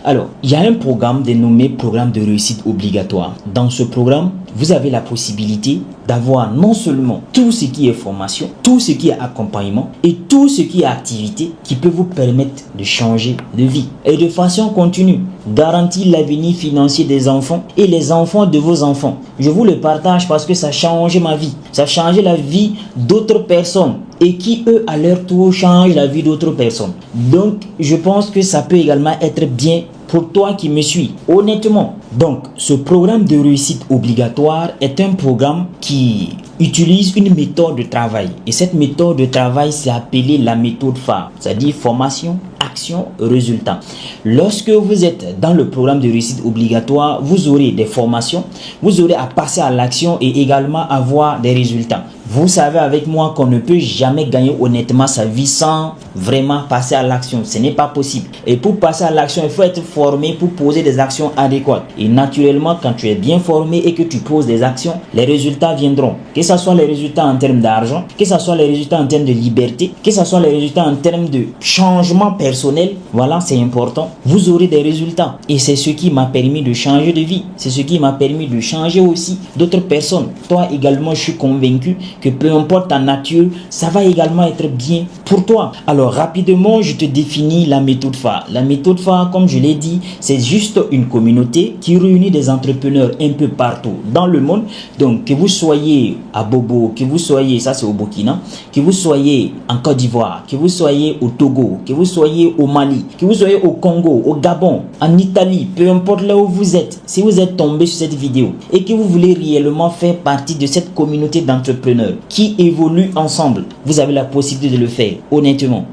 Alors, il y a un programme dénommé programme de réussite obligatoire. Dans ce programme, vous avez la possibilité d'avoir non seulement tout ce qui est formation, tout ce qui est accompagnement et tout ce qui est activité qui peut vous permettre de changer de vie et de façon continue, garantir l'avenir financier des enfants et les enfants de vos enfants. Je vous le partage parce que ça a changé ma vie, ça a changé la vie d'autres personnes et qui eux à leur tour changent la vie d'autres personnes. Donc je pense que ça peut également être bien pour toi qui me suis, honnêtement. Donc, ce programme de réussite obligatoire est un programme qui utilise une méthode de travail. Et cette méthode de travail, c'est appelée la méthode phare, c'est-à-dire formation, action, résultat. Lorsque vous êtes dans le programme de réussite obligatoire, vous aurez des formations, vous aurez à passer à l'action et également avoir des résultats. Vous savez avec moi qu'on ne peut jamais gagner honnêtement sa vie sans vraiment passer à l'action. Ce n'est pas possible. Et pour passer à l'action, il faut être formé pour poser des actions adéquates. Et naturellement, quand tu es bien formé et que tu poses des actions, les résultats viendront. Que ce soit les résultats en termes d'argent, que ce soit les résultats en termes de liberté, que ce soit les résultats en termes de changement personnel, voilà, c'est important. Vous aurez des résultats. Et c'est ce qui m'a permis de changer de vie. C'est ce qui m'a permis de changer aussi d'autres personnes. Toi également, je suis convaincu que peu importe ta nature, ça va également être bien pour toi. Alors rapidement, je te définis la méthode phare. La méthode phare, comme je l'ai dit, c'est juste une communauté qui réunit des entrepreneurs un peu partout dans le monde. Donc que vous soyez à Bobo, que vous soyez, ça c'est au Burkina, que vous soyez en Côte d'Ivoire, que vous soyez au Togo, que vous soyez au Mali, que vous soyez au Congo, au Gabon, en Italie, peu importe là où vous êtes, si vous êtes tombé sur cette vidéo et que vous voulez réellement faire partie de cette communauté d'entrepreneurs qui évoluent ensemble, vous avez la possibilité de le faire, honnêtement.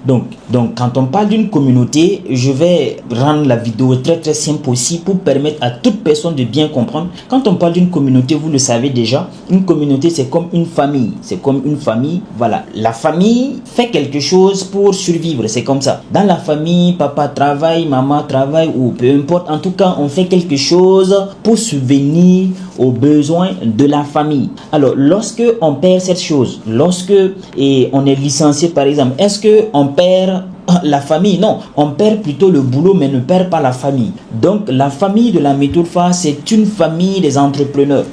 Donc, quand on parle d'une communauté, je vais rendre la vidéo très simple aussi pour permettre à toute personne de bien comprendre. Quand on parle d'une communauté, vous le savez déjà, une communauté c'est comme une famille. C'est comme une famille, voilà. La famille fait quelque chose pour survivre, c'est comme ça. Dans la famille, papa travaille, maman travaille ou peu importe. En tout cas, on fait quelque chose pour subvenir aux besoins de la famille. Alors, lorsque on perd cette chose, lorsque on est licencié par exemple, est-ce que on perd la famille? Non, on perd plutôt le boulot mais ne perd pas la famille. Donc la famille de la méthode phare, c'est une famille des entrepreneurs.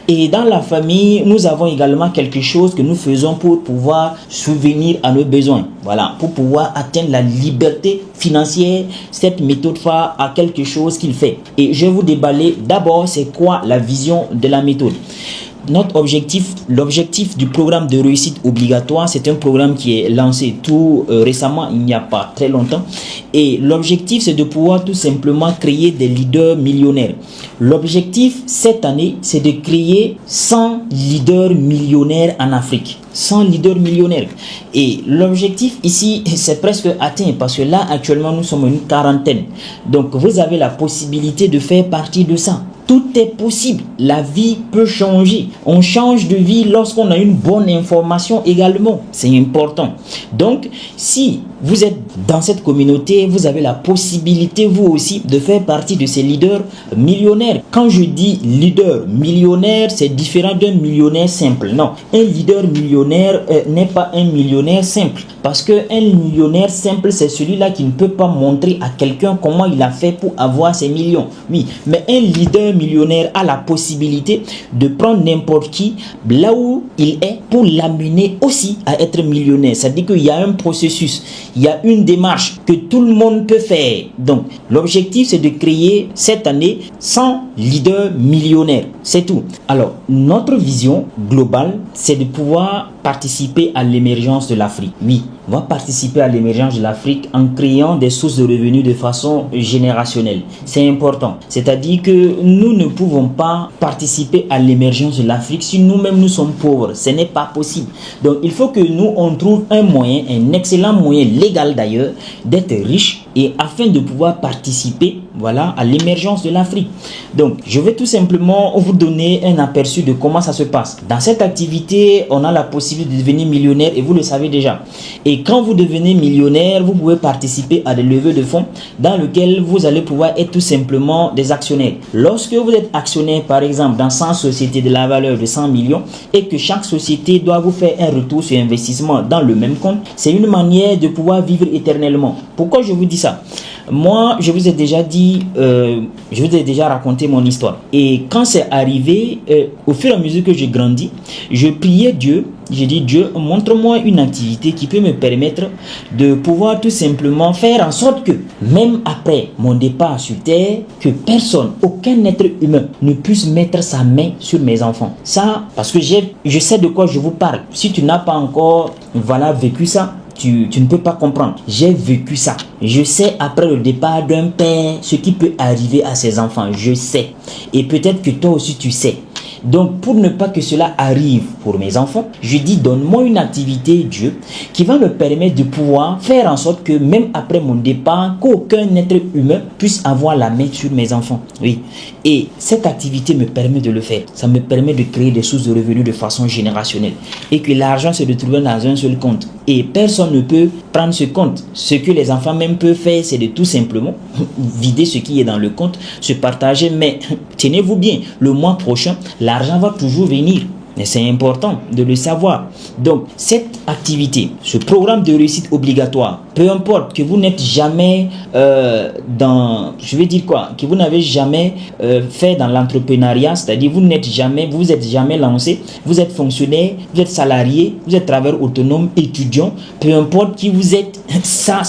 Et dans la famille, nous avons également quelque chose que nous faisons pour pouvoir subvenir à nos besoins. Voilà, pour pouvoir atteindre la liberté financière, cette méthode phare a quelque chose qu'il fait. Et je vais vous déballer d'abord c'est quoi la vision de la méthode. Notre objectif, l'objectif du programme de réussite obligatoire, c'est un programme qui est lancé tout récemment, il n'y a pas très longtemps. Et l'objectif, c'est de pouvoir tout simplement créer des leaders millionnaires. L'objectif cette année, c'est de créer 100 leaders millionnaires en Afrique. 100 leaders millionnaires. Et l'objectif ici, c'est presque atteint parce que là, actuellement, nous sommes une quarantaine. Donc, vous avez la possibilité de faire partie de ça. Tout est possible. La vie peut changer. On change de vie lorsqu'on a une bonne information également. C'est important. Donc, si vous êtes dans cette communauté, vous avez la possibilité, vous aussi, de faire partie de ces leaders millionnaires. Quand je dis leader millionnaire, c'est différent d'un millionnaire simple. Non, un leader millionnaire n'est pas un millionnaire simple. Parce qu'un millionnaire simple, c'est celui-là qui ne peut pas montrer à quelqu'un comment il a fait pour avoir ses millions. Oui, mais un leader millionnaire a la possibilité de prendre n'importe qui là où il est pour l'amener aussi à être millionnaire. C'est-à-dire qu'il y a un processus, il y a une démarche que tout le monde peut faire. Donc, l'objectif, c'est de créer cette année 100 leaders millionnaires. C'est tout. Alors, notre vision globale, c'est de pouvoir participer à l'émergence de l'Afrique. Oui, on va participer à l'émergence de l'Afrique en créant des sources de revenus de façon générationnelle. C'est important. C'est-à-dire que nous ne pouvons pas participer à l'émergence de l'Afrique si nous-mêmes nous sommes pauvres. Ce n'est pas possible. Donc, il faut que nous, on trouve un moyen, un excellent moyen légal d'ailleurs, d'être riche et afin de pouvoir participer, voilà, à l'émergence de l'Afrique. Donc, je vais tout simplement vous donner un aperçu de comment ça se passe. Dans cette activité, on a la possibilité de devenir millionnaire et vous le savez déjà. Et quand vous devenez millionnaire, vous pouvez participer à des levées de fonds dans lesquelles vous allez pouvoir être tout simplement des actionnaires. Lorsque vous êtes actionnaire, par exemple, dans 100 sociétés de la valeur de 100 millions et que chaque société doit vous faire un retour sur investissement dans le même compte, c'est une manière de pouvoir vivre éternellement. Pourquoi je vous dis ça? ça. Moi, je vous ai déjà dit, je vous ai déjà raconté mon histoire. Et quand c'est arrivé, au fur et à mesure que j'ai grandi, je priais Dieu. J'ai dit, Dieu, montre-moi une activité qui peut me permettre de pouvoir tout simplement faire en sorte que, même après mon départ sur terre, que personne, aucun être humain ne puisse mettre sa main sur mes enfants. Ça, parce que je sais de quoi je vous parle. Si tu n'as pas encore, vécu ça, tu ne peux pas comprendre. J'ai vécu ça. Je sais après le départ d'un père ce qui peut arriver à ses enfants. Je sais. Et peut-être que toi aussi tu sais. Donc, pour ne pas que cela arrive pour mes enfants, je dis, donne-moi une activité, Dieu, qui va me permettre de pouvoir faire en sorte que même après mon départ, qu'aucun être humain puisse avoir la main sur mes enfants. Oui. Et cette activité me permet de le faire. Ça me permet de créer des sources de revenus de façon générationnelle. Et que l'argent se retrouve dans un seul compte. Et personne ne peut prendre ce compte. Ce que les enfants même peuvent faire, c'est de tout simplement vider ce qui est dans le compte, se partager. Mais tenez-vous bien, le mois prochain, l'argent va toujours venir. Et c'est important de le savoir. Donc, cette activité, ce programme de réussite obligatoire, peu importe que vous n'êtes jamais que vous n'avez jamais fait dans l'entrepreneuriat, c'est-à-dire vous êtes jamais lancé, vous êtes fonctionnaire, vous êtes salarié, vous êtes travailleur autonome, étudiant, peu importe qui vous êtes, ça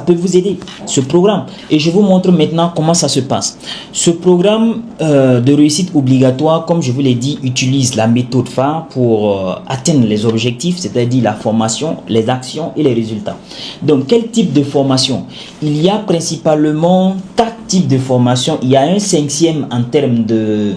peut vous aider, ce programme. Et je vous montre maintenant comment ça se passe. Ce programme de réussite obligatoire, comme je vous l'ai dit, utilise la méthode phare pour atteindre les objectifs, c'est-à-dire la formation, les actions et les résultats. Donc, quel type de formation? Il y a principalement 4 types de formation. Il y a un 5e en termes de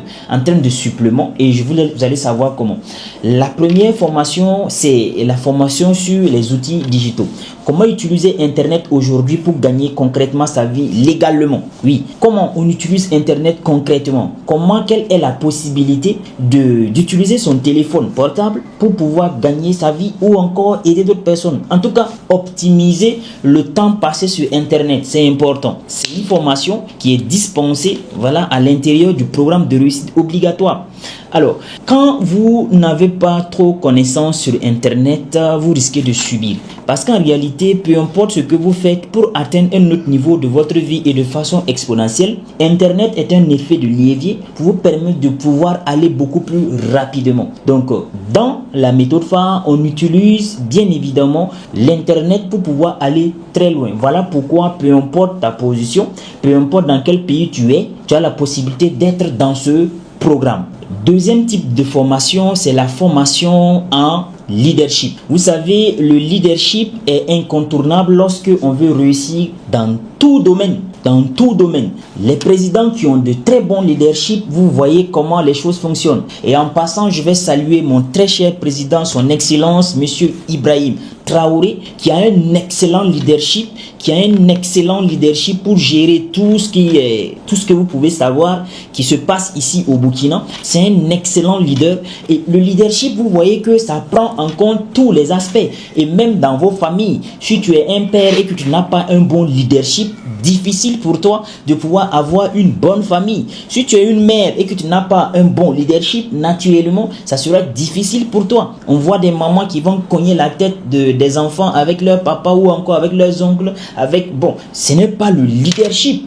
supplément et vous allez savoir comment. La première formation, c'est la formation sur les outils digitaux. Comment utiliser Internet aujourd'hui pour gagner concrètement sa vie légalement? Oui. Comment on utilise Internet concrètement? Quelle est la possibilité d'utiliser son téléphone portable pour pouvoir gagner sa vie ou encore aider d'autres personnes? En tout cas, optimiser le temps passé sur Internet, c'est important. C'est une formation qui est dispensée, à l'intérieur du programme de réussite obligatoire. Alors, quand vous n'avez pas trop connaissance sur Internet, vous risquez de subir. Parce qu'en réalité, peu importe ce que vous faites pour atteindre un autre niveau de votre vie et de façon exponentielle, Internet est un effet de levier pour vous permettre de pouvoir aller beaucoup plus rapidement. Donc, dans la méthode phare, on utilise bien évidemment l'Internet pour pouvoir aller très loin. Voilà pourquoi, peu importe ta position, peu importe dans quel pays tu es, tu as la possibilité d'être dans ce programme. Deuxième type de formation, c'est la formation en leadership. Vous savez, le leadership est incontournable lorsque on veut réussir dans tout domaine. Dans tout domaine. Les présidents qui ont de très bons leadership, vous voyez comment les choses fonctionnent. Et en passant, je vais saluer mon très cher président, son excellence, monsieur Ibrahim Traoré, qui a un excellent leadership, pour gérer tout ce que vous pouvez savoir qui se passe ici au Burkina. C'est un excellent leader. Et le leadership, vous voyez que ça prend en compte tous les aspects. Et même dans vos familles, si tu es un père et que tu n'as pas un bon leadership, difficile pour toi de pouvoir avoir une bonne famille. Si tu es une mère et que tu n'as pas un bon leadership, naturellement, ça sera difficile pour toi. On voit des mamans qui vont cogner la tête des enfants avec leur papa ou encore avec leurs oncles. Ce n'est pas le leadership.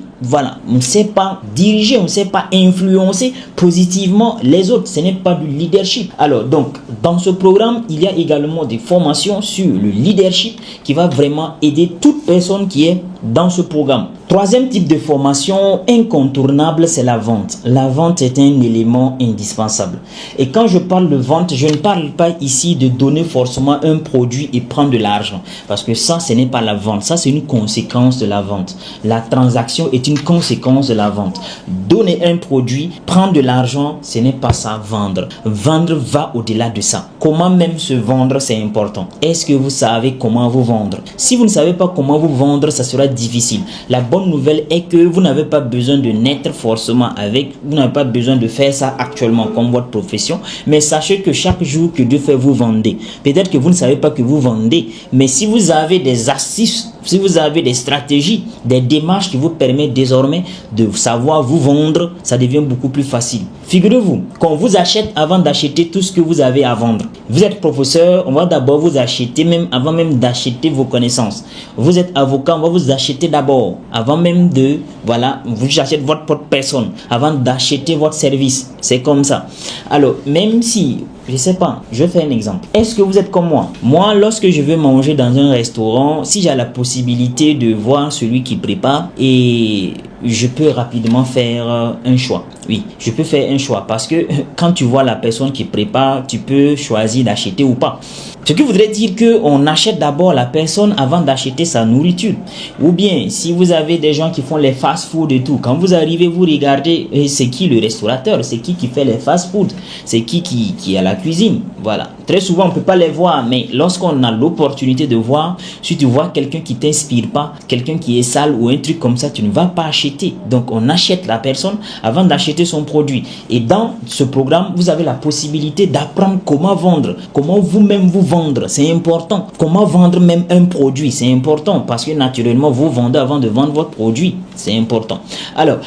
On ne sait pas diriger, on ne sait pas influencer positivement les autres. Ce n'est pas du leadership. Alors, donc, dans ce programme, il y a également des formations sur le leadership qui va vraiment aider toute personne qui est dans ce programme. Troisième type de formation incontournable, c'est la vente. La vente est un élément indispensable. Et quand je parle de vente, je ne parle pas ici de donner forcément un produit et prendre de l'argent. Parce que ça, ce n'est pas la vente. Ça, c'est une conséquence de la vente. La transaction est une conséquence de la vente. Donner un produit, prendre de l'argent, ce n'est pas ça, vendre. Vendre va au-delà de ça. Comment même se vendre, c'est important. Est-ce que vous savez comment vous vendre? Si vous ne savez pas comment vous vendre, ça sera difficile. La bonne nouvelle est que vous n'avez pas besoin de naître forcément avec, vous n'avez pas besoin de faire ça actuellement comme votre profession, mais sachez que chaque jour que Dieu fait, vous vendez. Peut-être que vous ne savez pas que vous vendez, mais si vous avez des astuces si vous avez des stratégies, des démarches qui vous permettent désormais de savoir vous vendre, ça devient beaucoup plus facile. Figurez-vous qu'on vous achète avant d'acheter tout ce que vous avez à vendre. Vous êtes professeur, on va d'abord vous acheter même avant même d'acheter vos connaissances. Vous êtes avocat, on va vous acheter d'abord avant même de, voilà, vous achetez votre propre personne avant d'acheter votre service. C'est comme ça. Alors, même si, je sais pas, je fais un exemple. Est-ce que vous êtes comme moi? Moi, lorsque je veux manger dans un restaurant, si j'ai la possibilité de voir celui qui prépare et je peux rapidement faire un choix. Oui, je peux faire un choix parce que quand tu vois la personne qui prépare, tu peux choisir d'acheter ou pas. Ce qui voudrait dire qu'on achète d'abord la personne avant d'acheter sa nourriture. Ou bien, si vous avez des gens qui font les fast-food et tout, quand vous arrivez, vous regardez, c'est qui le restaurateur, c'est qui fait les fast-food, c'est qui est à la cuisine. Voilà. Très souvent, on ne peut pas les voir, mais lorsqu'on a l'opportunité de voir, si tu vois quelqu'un qui ne t'inspire pas, quelqu'un qui est sale ou un truc comme ça, tu ne vas pas acheter. Donc, on achète la personne avant d'acheter son produit. Et dans ce programme, vous avez la possibilité d'apprendre comment vendre, comment vous-même vous vendre. C'est important. Comment vendre même un produit, c'est important parce que naturellement, vous vendez avant de vendre votre produit. C'est important. Alors,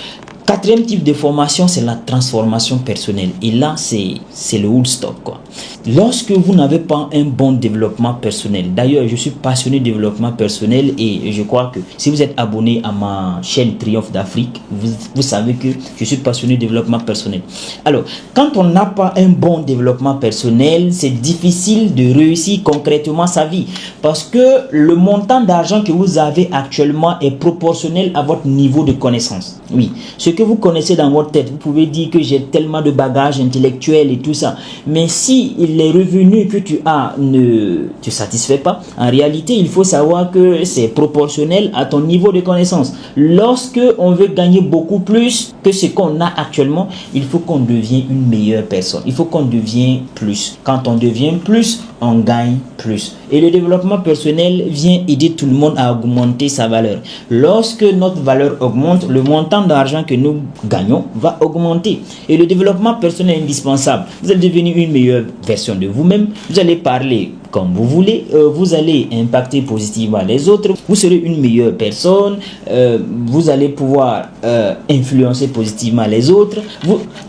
quatrième type de formation, c'est la transformation personnelle. Et là, c'est le Woodstock, quoi. Lorsque vous n'avez pas un bon développement personnel, d'ailleurs, je suis passionné de développement personnel et je crois que si vous êtes abonné à ma chaîne Triomphe d'Afrique, vous savez que je suis passionné de développement personnel. Alors, quand on n'a pas un bon développement personnel, c'est difficile de réussir concrètement sa vie parce que le montant d'argent que vous avez actuellement est proportionnel à votre niveau de connaissance. Oui, ce que vous connaissez dans votre tête, vous pouvez dire que j'ai tellement de bagages intellectuels et tout ça, mais si les revenus que tu as ne te satisfait pas, en réalité, il faut savoir que c'est proportionnel à ton niveau de connaissance. Lorsque on veut gagner beaucoup plus que ce qu'on a actuellement, il faut qu'on devienne une meilleure personne. Il faut qu'on devienne plus. Quand on devient plus, on gagne plus. Et le développement personnel vient aider tout le monde à augmenter sa valeur. Lorsque notre valeur augmente, le montant d'argent que nous gagnons va augmenter. Et le développement personnel est indispensable. Vous allez devenir une meilleure version de vous-même. Vous allez parler comme vous voulez. Vous allez impacter positivement les autres. Vous serez une meilleure personne. Vous allez pouvoir influencer positivement les autres.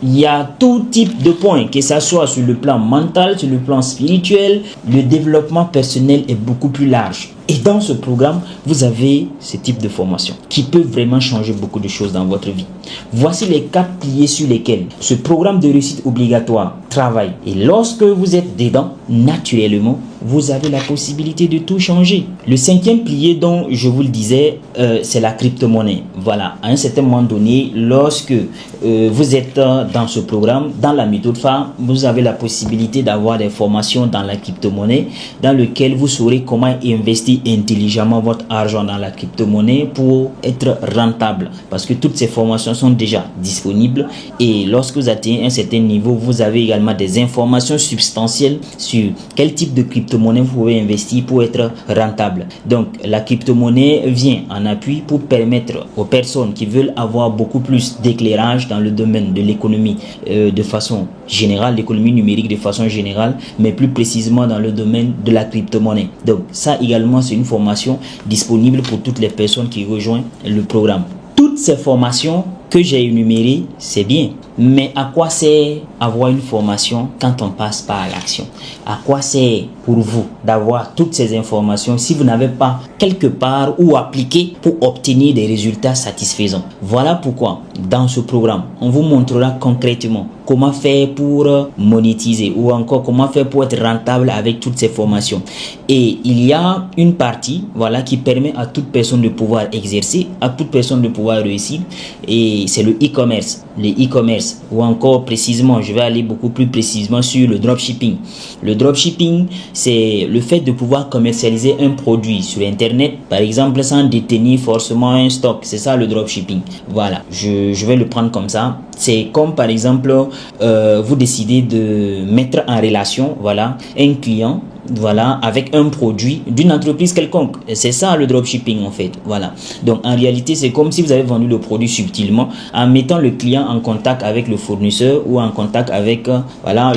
Il y a tout type de points, que ce soit sur le plan mental, sur le plan spirituel. Le développement personnel est beaucoup plus large. Et dans ce programme, vous avez ce type de formation qui peut vraiment changer beaucoup de choses dans votre vie. Voici les 4 piliers sur lesquels ce programme de réussite obligatoire travaille. Et lorsque vous êtes dedans, naturellement, vous avez la possibilité de tout changer. Le 5e pilier dont je vous le disais, c'est la crypto-monnaie. Voilà, à un certain moment donné, lorsque vous êtes dans ce programme, dans la méthode phare, vous avez la possibilité d'avoir des formations dans la crypto-monnaie dans lequel vous saurez comment investir intelligemment votre argent dans la crypto-monnaie pour être rentable. Parce que toutes ces formations sont déjà disponibles et lorsque vous atteignez un certain niveau, vous avez également des informations substantielles sur quel type de crypto-monnaie vous pouvez investir pour être rentable. Donc, la crypto-monnaie vient en appui pour permettre aux personnes qui veulent avoir beaucoup plus d'éclairage dans le domaine de l'économie de façon générale, l'économie numérique de façon générale, mais plus précisément dans le domaine de la crypto-monnaie. Donc, ça également, c'est une formation disponible pour toutes les personnes qui rejoignent le programme. Toutes ces formations que j'ai énumérées, c'est bien. Mais à quoi sert avoir une formation quand on passe pas à l'action? À quoi sert pour vous d'avoir toutes ces informations si vous n'avez pas quelque part où appliquer pour obtenir des résultats satisfaisants? Voilà pourquoi dans ce programme, on vous montrera concrètement comment faire pour monétiser ou encore comment faire pour être rentable avec toutes ces formations. Et il y a une partie, voilà, qui permet à toute personne de pouvoir exercer, à toute personne de pouvoir réussir, et c'est le e-commerce. Les e-commerce ou encore précisément, je vais aller beaucoup plus précisément sur le dropshipping. Le dropshipping, c'est le fait de pouvoir commercialiser un produit sur internet, par exemple, sans détenir forcément un stock. C'est ça le dropshipping. Voilà, je vais le prendre comme ça. C'est comme par exemple, vous décidez de mettre en relation, voilà, un client voilà, avec un produit d'une entreprise quelconque. C'est ça le dropshipping en fait. Voilà. Donc en réalité, c'est comme si vous avez vendu le produit subtilement en mettant le client en contact avec le fournisseur ou en contact avec voilà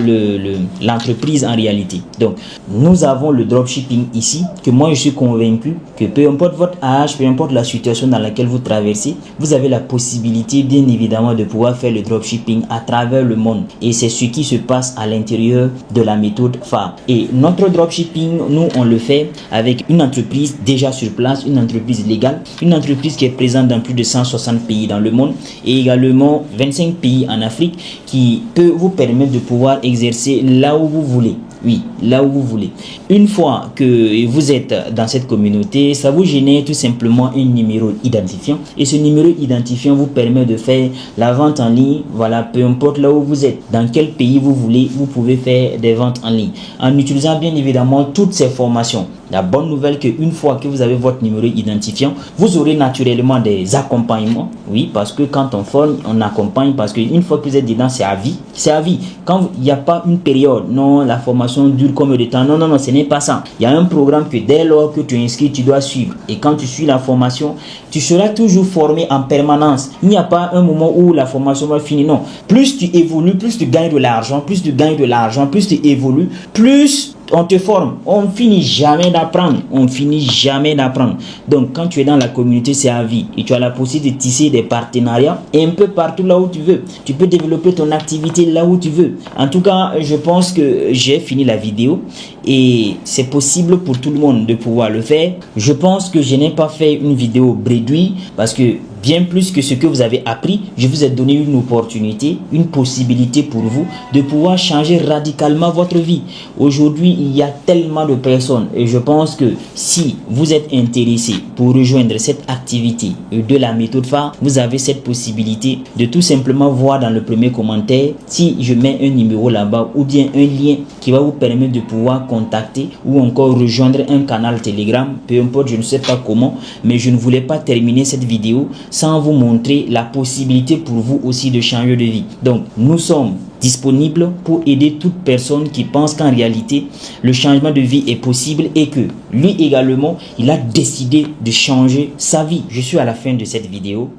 l'entreprise en réalité. Donc nous avons le dropshipping ici que moi je suis convaincu que peu importe votre âge, peu importe la situation dans laquelle vous traversez, vous avez la possibilité bien évidemment de pouvoir faire le dropshipping à travers le monde. Et c'est ce qui se passe à l'intérieur de la méthode phare. Et notre dropshipping, nous on le fait avec une entreprise déjà sur place, une entreprise légale, une entreprise qui est présente dans plus de 160 pays dans le monde et également 25 pays en Afrique qui peut vous permettre de pouvoir exercer là où vous voulez. Oui, là où vous voulez. Une fois que vous êtes dans cette communauté, ça vous génère tout simplement un numéro identifiant. Et ce numéro identifiant vous permet de faire la vente en ligne. Voilà, peu importe là où vous êtes, dans quel pays vous voulez, vous pouvez faire des ventes en ligne. En utilisant bien évidemment toutes ces formations. La bonne nouvelle que une fois que vous avez votre numéro identifiant, vous aurez naturellement des accompagnements. Oui, parce que quand on forme, on accompagne parce qu'une fois que vous êtes dedans, c'est à vie. C'est à vie. Quand il n'y a pas une période, non, la formation dure combien de temps? Non, non, non, ce n'est pas ça. Il y a un programme que dès lors que tu es inscrit, tu dois suivre. Et quand tu suis la formation, tu seras toujours formé en permanence. Il n'y a pas un moment où la formation va finir. Non. Plus tu évolues, plus tu gagnes de l'argent, plus tu gagnes de l'argent, plus tu évolues, plus on te forme. On finit jamais d'apprendre. On finit jamais d'apprendre. Donc, quand tu es dans la communauté, c'est à vie. Et tu as la possibilité de tisser des partenariats et un peu partout là où tu veux. Tu peux développer ton activité là où tu veux. En tout cas, je pense que j'ai fini la vidéo et c'est possible pour tout le monde de pouvoir le faire. Je pense que je n'ai pas fait une vidéo bredouille parce que bien plus que ce que vous avez appris, je vous ai donné une opportunité, une possibilité pour vous de pouvoir changer radicalement votre vie. Aujourd'hui, il y a tellement de personnes et je pense que si vous êtes intéressé pour rejoindre cette activité de la méthode phare, vous avez cette possibilité de tout simplement voir dans le premier commentaire si je mets un numéro là-bas ou bien un lien qui va vous permettre de pouvoir contacter ou encore rejoindre un canal Telegram, peu importe, je ne sais pas comment, mais je ne voulais pas terminer cette vidéo sans vous montrer la possibilité pour vous aussi de changer de vie. Donc, nous sommes disponibles pour aider toute personne qui pense qu'en réalité, le changement de vie est possible et que lui également, il a décidé de changer sa vie. Je suis à la fin de cette vidéo.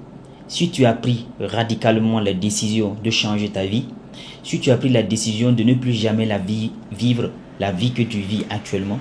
Si tu as pris radicalement la décision de changer ta vie, si tu as pris la décision de ne plus jamais vivre la vie que tu vis actuellement,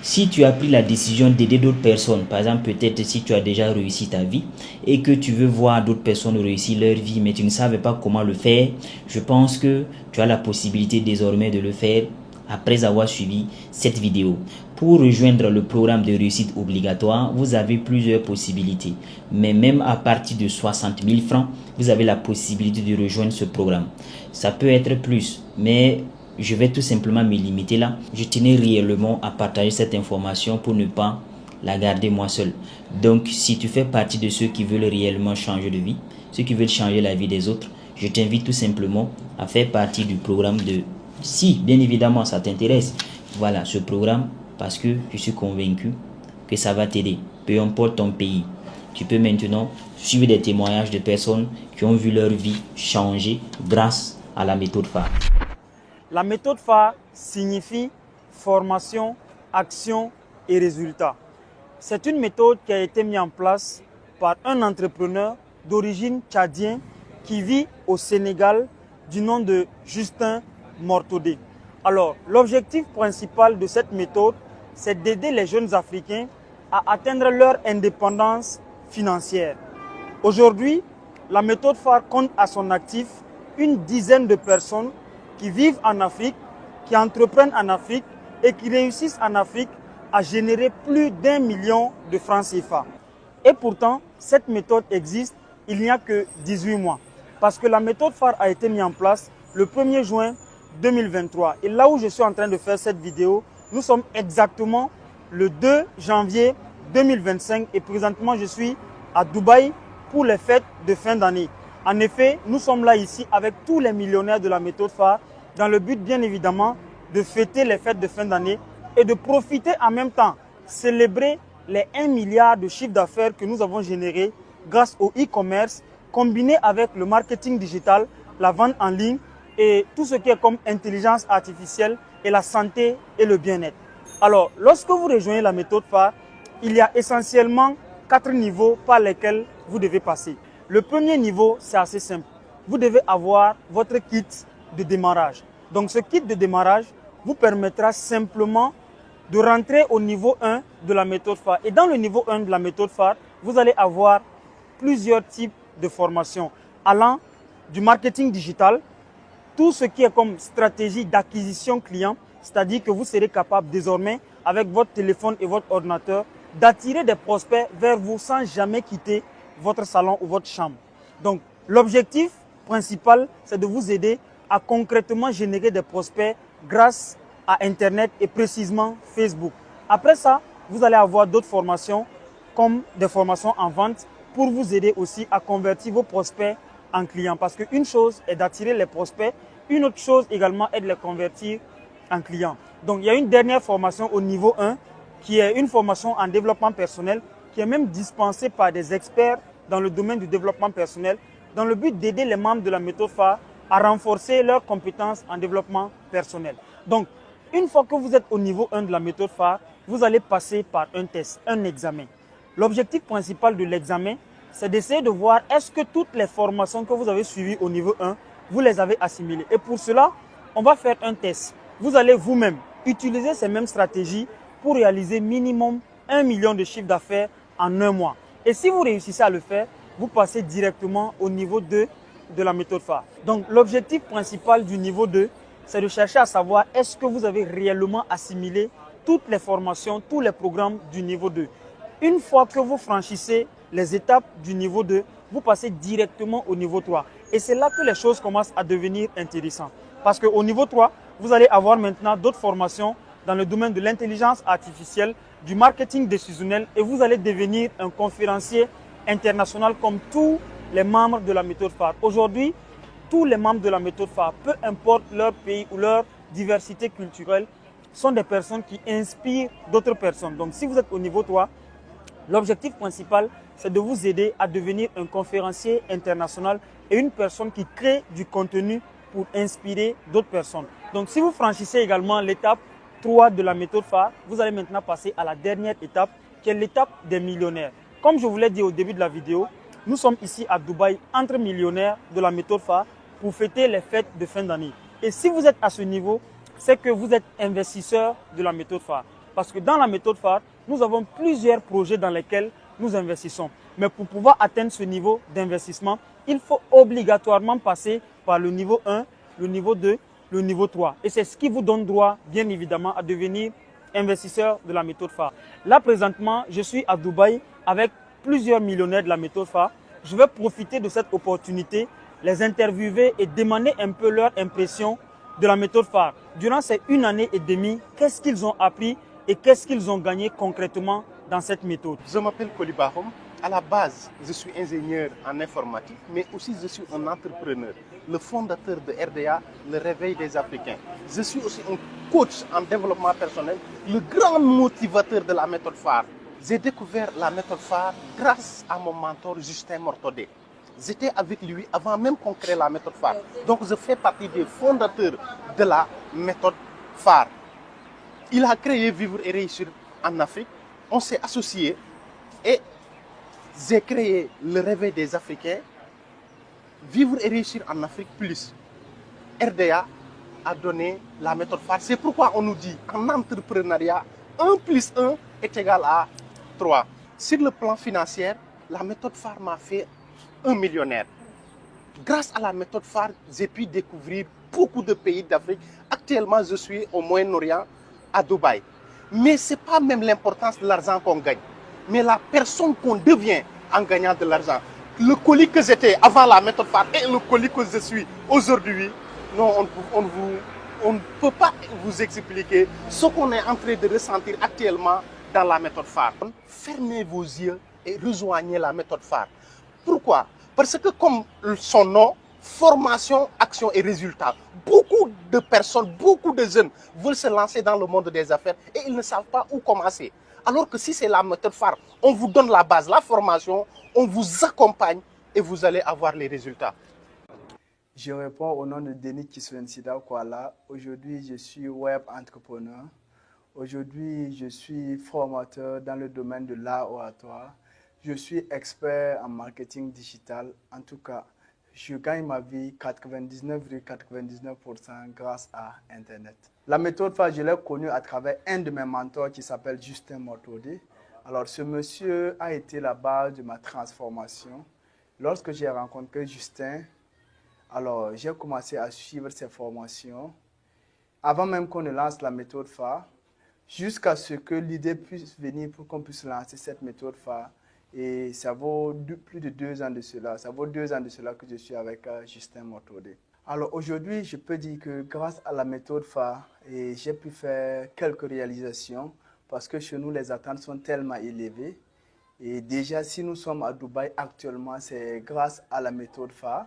si tu as pris la décision d'aider d'autres personnes, par exemple peut-être si tu as déjà réussi ta vie et que tu veux voir d'autres personnes réussir leur vie mais tu ne savais pas comment le faire, je pense que tu as la possibilité désormais de le faire après avoir suivi cette vidéo. Pour rejoindre le programme de réussite obligatoire, vous avez plusieurs possibilités. Mais même à partir de 60 000 francs, vous avez la possibilité de rejoindre ce programme. Ça peut être plus, mais je vais tout simplement me limiter là. Je tenais réellement à partager cette information pour ne pas la garder moi seul. Donc, si tu fais partie de ceux qui veulent réellement changer de vie, ceux qui veulent changer la vie des autres, je t'invite tout simplement à faire partie du programme de... Si, bien évidemment, ça t'intéresse, voilà, ce programme, parce que je suis convaincu que ça va t'aider. Peu importe ton pays, tu peux maintenant suivre des témoignages de personnes qui ont vu leur vie changer grâce à la méthode phare. La méthode phare signifie formation, action et résultat. C'est une méthode qui a été mise en place par un entrepreneur d'origine tchadienne qui vit au Sénégal du nom de Justin Mortodé. Alors, l'objectif principal de cette méthode, c'est d'aider les jeunes Africains à atteindre leur indépendance financière. Aujourd'hui, la méthode phare compte à son actif une dizaine de personnes qui vivent en Afrique, qui entreprennent en Afrique et qui réussissent en Afrique à générer plus d'1 million de francs CFA. Et pourtant, cette méthode existe il n'y a que 18 mois. Parce que la méthode phare a été mise en place le 1er juin 2023. Et là où je suis en train de faire cette vidéo, nous sommes exactement le 2 janvier 2025 et présentement je suis à Dubaï pour les fêtes de fin d'année. En effet, nous sommes là ici avec tous les millionnaires de la méthode phare dans le but bien évidemment de fêter les fêtes de fin d'année et de profiter en même temps, célébrer les 1 milliard de chiffre d'affaires que nous avons généré grâce au e-commerce combiné avec le marketing digital, la vente en ligne et tout ce qui est comme intelligence artificielle et la santé et le bien-être. Alors, lorsque vous rejoignez la méthode phare, il y a essentiellement 4 niveaux par lesquels vous devez passer. Le premier niveau, c'est assez simple. Vous devez avoir votre kit de démarrage. Donc, ce kit de démarrage vous permettra simplement de rentrer au niveau 1 de la méthode phare. Et dans le niveau 1 de la méthode phare, vous allez avoir plusieurs types de formations allant du marketing digital, tout ce qui est comme stratégie d'acquisition client, c'est-à-dire que vous serez capable désormais, avec votre téléphone et votre ordinateur, d'attirer des prospects vers vous sans jamais quitter votre salon ou votre chambre. Donc, l'objectif principal, c'est de vous aider à concrètement générer des prospects grâce à Internet et précisément Facebook. Après ça, vous allez avoir d'autres formations comme des formations en vente pour vous aider aussi à convertir vos prospects en clients. Parce qu'une chose est d'attirer les prospects, une autre chose également est de les convertir en clients. Donc, il y a une dernière formation au niveau 1 qui est une formation en développement personnel qui est même dispensée par des experts dans le domaine du développement personnel dans le but d'aider les membres de la méthode phare à renforcer leurs compétences en développement personnel. Donc, une fois que vous êtes au niveau 1 de la méthode phare, vous allez passer par un test, un examen. L'objectif principal de l'examen, c'est d'essayer de voir est-ce que toutes les formations que vous avez suivies au niveau 1, vous les avez assimilées. Et pour cela, on va faire un test. Vous allez vous-même utiliser ces mêmes stratégies pour réaliser minimum 1 million de chiffre d'affaires en un mois. Et si vous réussissez à le faire, vous passez directement au niveau 2 de la méthode phare. Donc, l'objectif principal du niveau 2, c'est de chercher à savoir est-ce que vous avez réellement assimilé toutes les formations, tous les programmes du niveau 2. Une fois que vous franchissez les étapes du niveau 2, vous passez directement au niveau 3. Et c'est là que les choses commencent à devenir intéressantes. Parce qu'au niveau 3, vous allez avoir maintenant d'autres formations dans le domaine de l'intelligence artificielle, du marketing décisionnel et vous allez devenir un conférencier international comme tous les membres de la méthode phare. Aujourd'hui, tous les membres de la méthode phare, peu importe leur pays ou leur diversité culturelle, sont des personnes qui inspirent d'autres personnes. Donc, si vous êtes au niveau 3, l'objectif principal, c'est de vous aider à devenir un conférencier international et une personne qui crée du contenu pour inspirer d'autres personnes. Donc, si vous franchissez également l'étape 3 de la méthode phare, vous allez maintenant passer à la dernière étape, qui est l'étape des millionnaires. Comme je vous l'ai dit au début de la vidéo, nous sommes ici à Dubaï entre millionnaires de la méthode phare pour fêter les fêtes de fin d'année. Et si vous êtes à ce niveau, c'est que vous êtes investisseur de la méthode phare. Parce que dans la méthode phare, nous avons plusieurs projets dans lesquels nous investissons. Mais pour pouvoir atteindre ce niveau d'investissement, il faut obligatoirement passer par le niveau 1, le niveau 2, le niveau 3. Et c'est ce qui vous donne droit, bien évidemment, à devenir investisseur de la méthode phare. Là, présentement, je suis à Dubaï avec plusieurs millionnaires de la méthode phare. Je vais profiter de cette opportunité, les interviewer et demander un peu leur impression de la méthode phare. Durant ces 1 année et demie, qu'est-ce qu'ils ont appris et qu'est-ce qu'ils ont gagné concrètement dans cette méthode? Je m'appelle Kolibahoum. À la base, je suis ingénieur en informatique, mais aussi je suis un entrepreneur, le fondateur de RDA, le Réveil des Africains. Je suis aussi un coach en développement personnel, le grand motivateur de la méthode phare. J'ai découvert la méthode phare grâce à mon mentor Justin Mortodé. J'étais avec lui avant même qu'on crée la méthode phare. Donc je fais partie des fondateurs de la méthode phare. Il a créé Vivre et Réussir en Afrique. On s'est associés et j'ai créé le Réveil des Africains, Vivre et Réussir en Afrique plus. RDA a donné la méthode phare. C'est pourquoi on nous dit en entrepreneuriat, 1 plus 1 est égal à 3. Sur le plan financier, la méthode phare m'a fait un millionnaire. Grâce à la méthode phare, j'ai pu découvrir beaucoup de pays d'Afrique. Actuellement, je suis au Moyen-Orient, à Dubaï. Mais ce n'est pas même l'importance de l'argent qu'on gagne, mais la personne qu'on devient en gagnant de l'argent. Le colis que j'étais avant la méthode phare et le colis que je suis aujourd'hui, non, on ne peut pas vous expliquer ce qu'on est en train de ressentir actuellement dans la méthode phare. Fermez vos yeux et rejoignez la méthode phare. Pourquoi? Parce que comme son nom, formation, action et résultat. Beaucoup de personnes, beaucoup de jeunes veulent se lancer dans le monde des affaires et ils ne savent pas où commencer. Alors que si c'est la méthode phare, on vous donne la base, la formation, on vous accompagne et vous allez avoir les résultats. Je réponds au nom de Denis Kiswensida Kwala. Aujourd'hui, je suis web entrepreneur. Aujourd'hui, je suis formateur dans le domaine de l'art oratoire. Je suis expert en marketing digital. En tout cas, je gagne ma vie 99,99% grâce à Internet. La méthode phare, je l'ai connue à travers un de mes mentors qui s'appelle Justin Mortodé. Alors, ce monsieur a été la base de ma transformation. Lorsque j'ai rencontré Justin, alors j'ai commencé à suivre ses formations. Avant même qu'on ne lance la méthode phare, jusqu'à ce que l'idée puisse venir pour qu'on puisse lancer cette méthode phare. Et ça vaut plus de 2 ans de cela. Ça vaut 2 ans de cela que je suis avec Justin Mortodé. Alors aujourd'hui, je peux dire que grâce à la méthode phare, j'ai pu faire quelques réalisations parce que chez nous, les attentes sont tellement élevées. Et déjà, si nous sommes à Dubaï actuellement, c'est grâce à la méthode phare.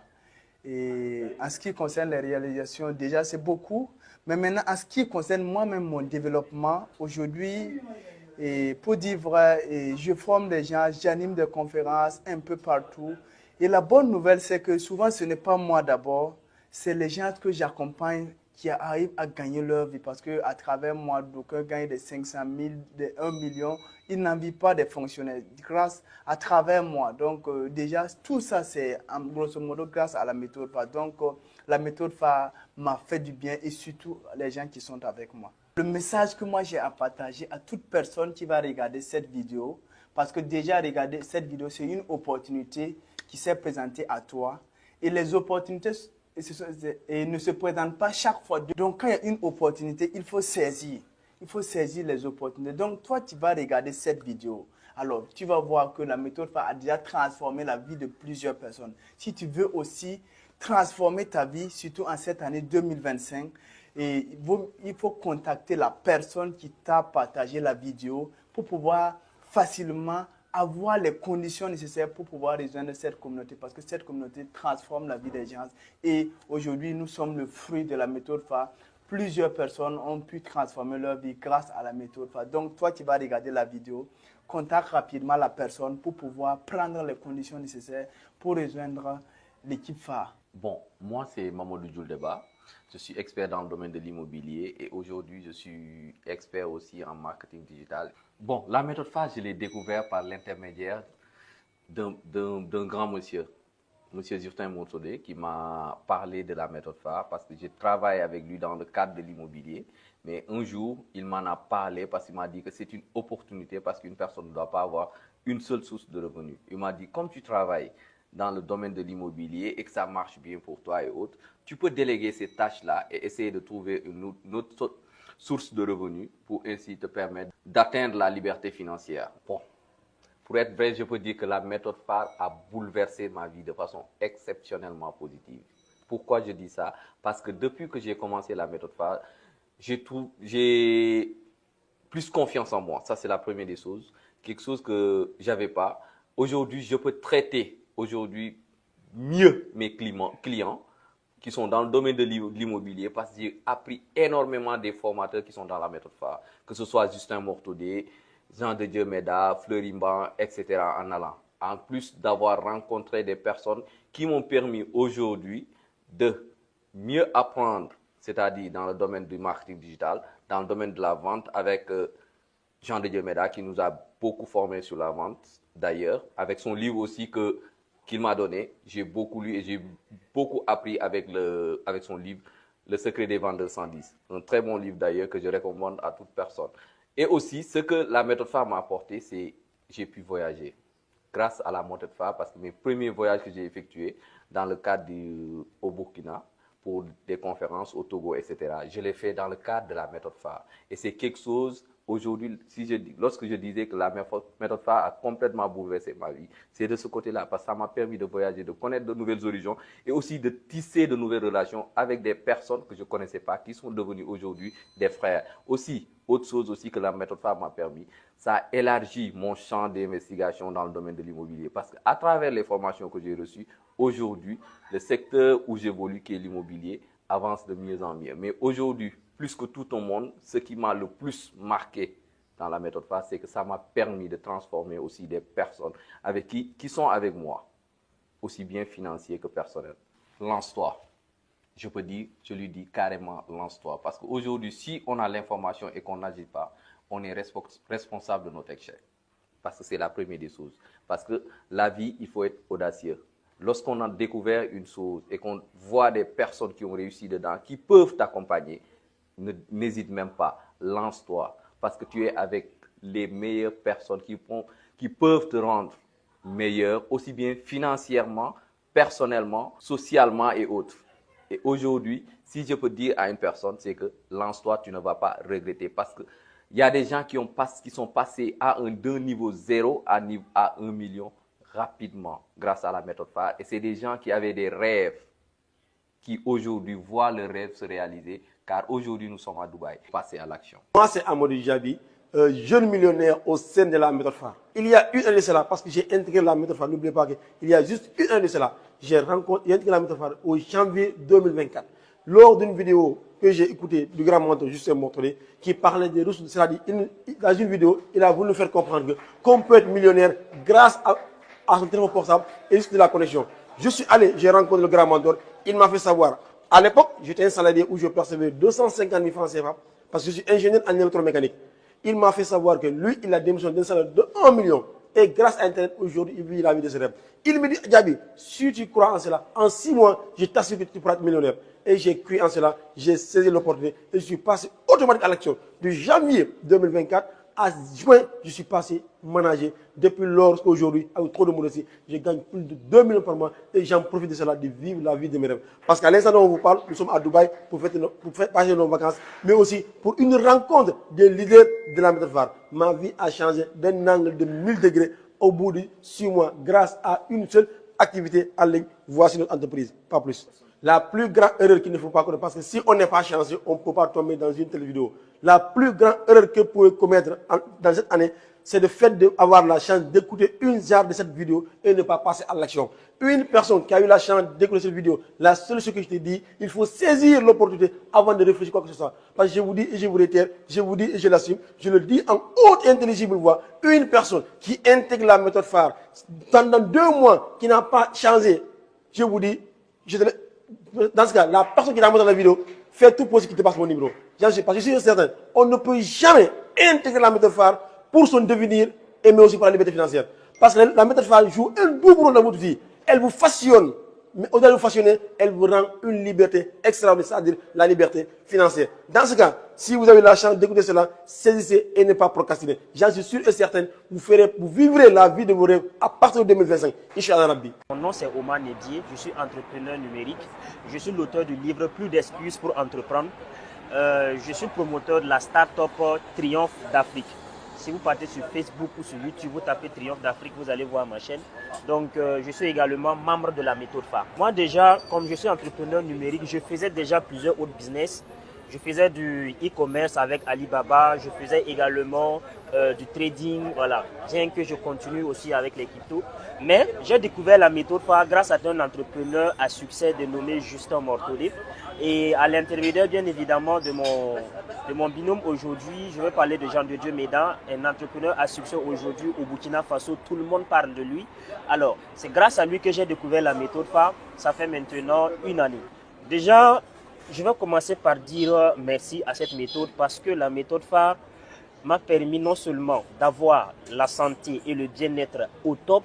Et en ce qui concerne les réalisations, déjà, c'est beaucoup. Mais maintenant, en ce qui concerne moi-même mon développement, aujourd'hui, et pour dire vrai, je forme des gens, j'anime des conférences un peu partout. Et la bonne nouvelle, c'est que souvent, ce n'est pas moi d'abord, c'est les gens que j'accompagne qui arrivent à gagner leur vie. Parce qu'à travers moi, d'aucuns gagnent des 500 000, des 1 million. Ils n'envient pas des fonctionnaires grâce à travers moi. Donc déjà, tout ça, c'est grosso modo grâce à la méthode phare. Donc la méthode phare m'a fait du bien et surtout les gens qui sont avec moi. Le message que moi j'ai à partager à toute personne qui va regarder cette vidéo, parce que déjà regarder cette vidéo, c'est une opportunité qui s'est présentée à toi. Et les opportunités ne se présentent pas chaque fois. Donc quand il y a une opportunité, il faut saisir. Il faut saisir les opportunités. Donc toi, tu vas regarder cette vidéo. Alors, tu vas voir que la méthode phare a déjà transformé la vie de plusieurs personnes. Si tu veux aussi transformer ta vie, surtout en cette année 2025, et il faut contacter la personne qui t'a partagé la vidéo pour pouvoir facilement avoir les conditions nécessaires pour pouvoir rejoindre cette communauté, parce que cette communauté transforme la vie des gens. Et aujourd'hui, nous sommes le fruit de la méthode phare. Plusieurs personnes ont pu transformer leur vie grâce à la méthode phare. Donc, toi qui vas regarder la vidéo, contacte rapidement la personne pour pouvoir prendre les conditions nécessaires pour rejoindre l'équipe phare. Bon, moi c'est Mamadou Djouldeba. Je suis expert dans le domaine de l'immobilier et aujourd'hui je suis expert aussi en marketing digital. Bon, la méthode phare, je l'ai découvert par l'intermédiaire d'un grand monsieur, monsieur Justin Mortodé, qui m'a parlé de la méthode phare parce que je travaille avec lui dans le cadre de l'immobilier. Mais un jour, il m'en a parlé parce qu'il m'a dit que c'est une opportunité parce qu'une personne ne doit pas avoir une seule source de revenus. Il m'a dit, comme tu travailles dans le domaine de l'immobilier et que ça marche bien pour toi et autres, tu peux déléguer ces tâches-là et essayer de trouver une autre source de revenus pour ainsi te permettre d'atteindre la liberté financière. Bon, pour être vrai, je peux dire que la méthode phare a bouleversé ma vie de façon exceptionnellement positive. Pourquoi je dis ça? Parce que depuis que j'ai commencé la méthode phare, j'ai plus confiance en moi. Ça, c'est la première des choses. Quelque chose que j'avais pas. Aujourd'hui, je peux traiter mieux mes clients qui sont dans le domaine de l'immobilier parce que j'ai appris énormément des formateurs qui sont dans la méthode phare, que ce soit Justin Mortodé, Jean de Dieu Meda, Fleurimban, etc. en allant. En plus d'avoir rencontré des personnes qui m'ont permis aujourd'hui de mieux apprendre, c'est-à-dire dans le domaine du marketing digital, dans le domaine de la vente avec Jean de Dieu Meda qui nous a beaucoup formé sur la vente. D'ailleurs, avec son livre aussi qu'il m'a donné, j'ai beaucoup lu et j'ai beaucoup appris avec son livre Le secret des vendeurs 110. Un très bon livre d'ailleurs que je recommande à toute personne. Et aussi, ce que la méthode phare m'a apporté, c'est que j'ai pu voyager grâce à la méthode phare parce que mes premiers voyages que j'ai effectués dans le cadre au Burkina pour des conférences au Togo, etc., je l'ai fait dans le cadre de la méthode phare. Et c'est quelque chose. Aujourd'hui, lorsque je disais que la méthode phare a complètement bouleversé ma vie, c'est de ce côté-là, parce que ça m'a permis de voyager, de connaître de nouvelles horizons et aussi de tisser de nouvelles relations avec des personnes que je ne connaissais pas, qui sont devenues aujourd'hui des frères. Aussi, autre chose aussi que la méthode phare m'a permis, ça a élargi mon champ d'investigation dans le domaine de l'immobilier. Parce qu'à travers les formations que j'ai reçues, aujourd'hui, le secteur où j'évolue, qui est l'immobilier, avance de mieux en mieux. Mais aujourd'hui, plus que tout au monde, ce qui m'a le plus marqué dans la méthode phare, c'est que ça m'a permis de transformer aussi des personnes qui sont avec moi, aussi bien financiers que personnels. Lance-toi. Je lui dis carrément lance-toi. Parce qu'aujourd'hui, si on a l'information et qu'on n'agit pas, on est responsable de notre échec. Parce que c'est la première des choses. Parce que la vie, il faut être audacieux. Lorsqu'on a découvert une chose et qu'on voit des personnes qui ont réussi dedans, qui peuvent t'accompagner, n'hésite même pas, lance-toi. Parce que tu es avec les meilleures personnes qui peuvent te rendre meilleur, aussi bien financièrement, personnellement, socialement et autres. Et aujourd'hui, si je peux dire à une personne, c'est que lance-toi, tu ne vas pas regretter. Parce que il y a des gens qui sont passés d'un niveau 0 à 1 million rapidement grâce à la méthode phare. Et c'est des gens qui avaient des rêves qui aujourd'hui voient leurs rêves se réaliser. Car aujourd'hui, nous sommes à Dubaï. Passer à l'action. Moi, c'est Amadou Djabi, jeune millionnaire au sein de la méthode phare. Il y a eu un de cela parce que j'ai intégré la méthode phare. N'oubliez pas qu'il y a juste eu un de cela. J'ai intégré la méthode phare au janvier 2024. Lors d'une vidéo que j'ai écoutée du grand mentor Justin Mortolé qui parlait des ressources, c'est-à-dire dans une vidéo, il a voulu nous faire comprendre qu'on peut être millionnaire grâce à son téléphone portable et juste de la connexion. Je suis allé, j'ai rencontré le grand mentor, il m'a fait savoir. À l'époque, j'étais un salarié où je percevais 250 000 francs CFA parce que je suis ingénieur en électromécanique. Il m'a fait savoir que lui, il a démissionné d'un salaire de 1 million. Et grâce à Internet, aujourd'hui, il vit la vie de ses rêves. Il me dit, Djabi, si tu crois en cela, en 6 mois, je t'assure que tu pourras être millionnaire. Et j'ai cru en cela, j'ai saisi l'opportunité et je suis passé automatiquement à l'action. De janvier 2024 à juin, je suis passé manager. Depuis lors, aujourd'hui, avec trop de modestie, je gagne plus de 2 millions par mois et j'en profite de cela, de vivre la vie de mes rêves. Parce qu'à l'instant dont on vous parle, nous sommes à Dubaï pour faire passer nos vacances, mais aussi pour une rencontre des leaders de la méthode phare. Ma vie a changé d'un angle de 1000 degrés au bout de 6 mois grâce à une seule activité en ligne. Voici notre entreprise, pas plus. La plus grande erreur qu'il ne faut pas connaître, parce que si on n'est pas chanceux, on ne peut pas tomber dans une telle vidéo. La plus grande erreur que vous pouvez commettre dans cette année, c'est le fait d'avoir la chance d'écouter une genre de cette vidéo et ne pas passer à l'action. Une personne qui a eu la chance d'écouter cette vidéo, la seule chose que je te dis, il faut saisir l'opportunité avant de réfléchir quoi que ce soit. Parce que je vous dis et je vous réitère, je vous dis et je l'assume, je le dis en haute et intelligible voix, une personne qui intègre la méthode phare pendant 2 mois, qui n'a pas changé, je vous dis, dans ce cas, la personne qui est dans la vidéo fait tout pour ce qui te passe mon numéro. Parce que je suis certain, on ne peut jamais intégrer la méthode phare pour son devenir et mais aussi pour la liberté financière. Parce que la méthode phare joue un double rôle dans votre vie. Elle vous façonne, mais au-delà de vous façonner, elle vous rend une liberté extraordinaire, c'est-à-dire la liberté financière. Dans ce cas, si vous avez la chance d'écouter cela, saisissez et ne pas procrastiner. J'en suis sûr et certain, vous vivrez la vie de vos rêves à partir de 2025. Inch'Allah Rabbi. Mon nom c'est Omar Nedier, je suis entrepreneur numérique. Je suis l'auteur du livre Plus d'excuses pour entreprendre. Je suis promoteur de la start-up Triomphe d'Afrique. Si vous partez sur Facebook ou sur YouTube, vous tapez Triomphe d'Afrique, vous allez voir ma chaîne. Donc, je suis également membre de la méthode phare. Moi déjà, comme je suis entrepreneur numérique, je faisais déjà plusieurs autres business. Je faisais du e-commerce avec Alibaba, je faisais également du trading, voilà. Bien que je continue aussi avec les cryptos. Mais j'ai découvert la méthode phare grâce à un entrepreneur à succès dénommé Justin Mortolé. Et à l'intermédiaire, bien évidemment, de mon binôme aujourd'hui, je vais parler de Jean de Dieu Médan, un entrepreneur à succès aujourd'hui au Burkina Faso. Tout le monde parle de lui. Alors, c'est grâce à lui que j'ai découvert la méthode phare. Ça fait maintenant 1 année. Déjà, je vais commencer par dire merci à cette méthode parce que la méthode phare m'a permis non seulement d'avoir la santé et le bien-être au top,